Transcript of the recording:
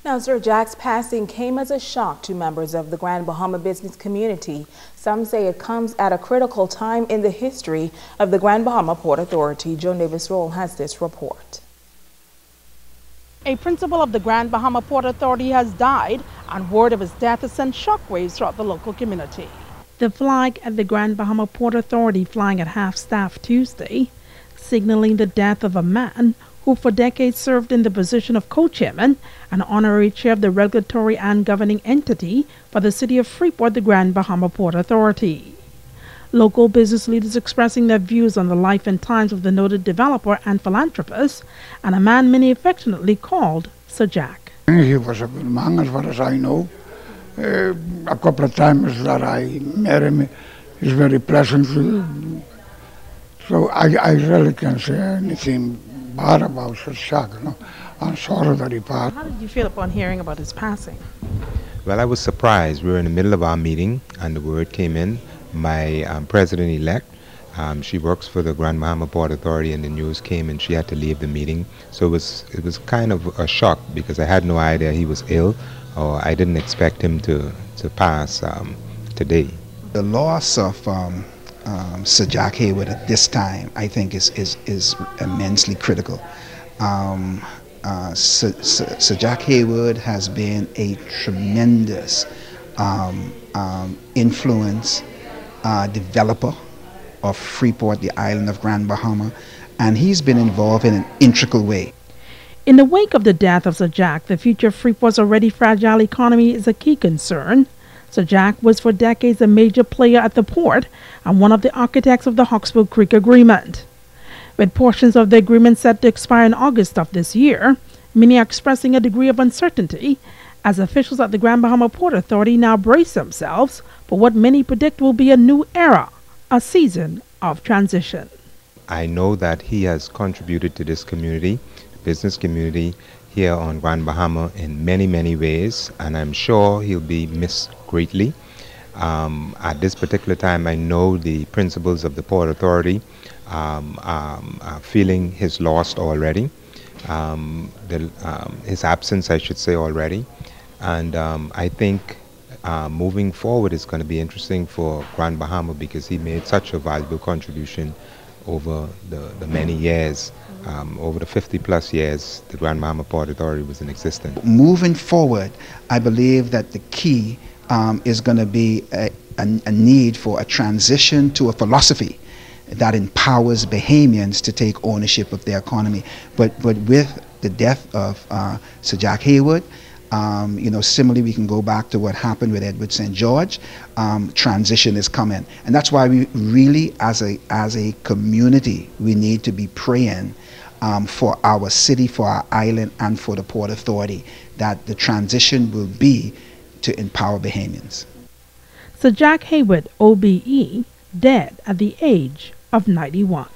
Now, Sir Jack's passing came as a shock to members of the Grand Bahama business community. Some say it comes at a critical time in the history of the Grand Bahama Port Authority. Joan Davis-Roll has this report. A principal of the Grand Bahama Port Authority has died, and word of his death has sent shockwaves throughout the local community. The flag at the Grand Bahama Port Authority flying at half-staff Tuesday, signaling the death of a man who for decades served in the position of co-chairman and honorary chair of the regulatory and governing entity for the city of Freeport, the Grand Bahama Port Authority. Local business leaders expressing their views on the life and times of the noted developer and philanthropist, and a man many affectionately called Sir Jack. He was a good man as far as I know. A couple of times that I met him, he's very pleasant. So I really can't say anything bad about Sir Jack. You know? I'm sorry that he passed. How did you feel upon hearing about his passing? Well, I was surprised. We were in the middle of our meeting and the word came in. My president-elect, she works for the Grand Bahama Port Authority, and the news came and she had to leave the meeting. So it was kind of a shock because I had no idea he was ill, or I didn't expect him to pass today. The loss of Sir Jack Haywood at this time, I think, is immensely critical. Sir Jack Haywood has been a tremendous influence developer of Freeport, the island of Grand Bahama, and he's been involved in an integral way. In the wake of the death of Sir Jack, the future of Freeport's already fragile economy is a key concern. Sir Jack was for decades a major player at the port and one of the architects of the Hawkesbury Creek Agreement. With portions of the agreement set to expire in August of this year, many are expressing a degree of uncertainty as officials at the Grand Bahama Port Authority now brace themselves for what many predict will be a new era, a season of transition. I know that he has contributed to this community, the business community here on Grand Bahama in many, many ways, and I'm sure he'll be missed greatly. At this particular time, I know the principals of the Port Authority are feeling his loss already, his absence, I should say, already. And I think moving forward is going to be interesting for Grand Bahama because he made such a valuable contribution over the many years. Over the 50+ years the Grand Bahama Port Authority was in existence. Moving forward, I believe that the key is going to be a need for a transition to a philosophy that empowers Bahamians to take ownership of their economy. But with the death of Sir Jack Haywood, similarly we can go back to what happened with Edward St. George. Transition is coming, and that's why we really, as a community, we need to be praying for our city, for our island, and for the Port Authority, that the transition will be to empower Bahamians. Sir Jack Haywood, OBE, dead at the age of 91.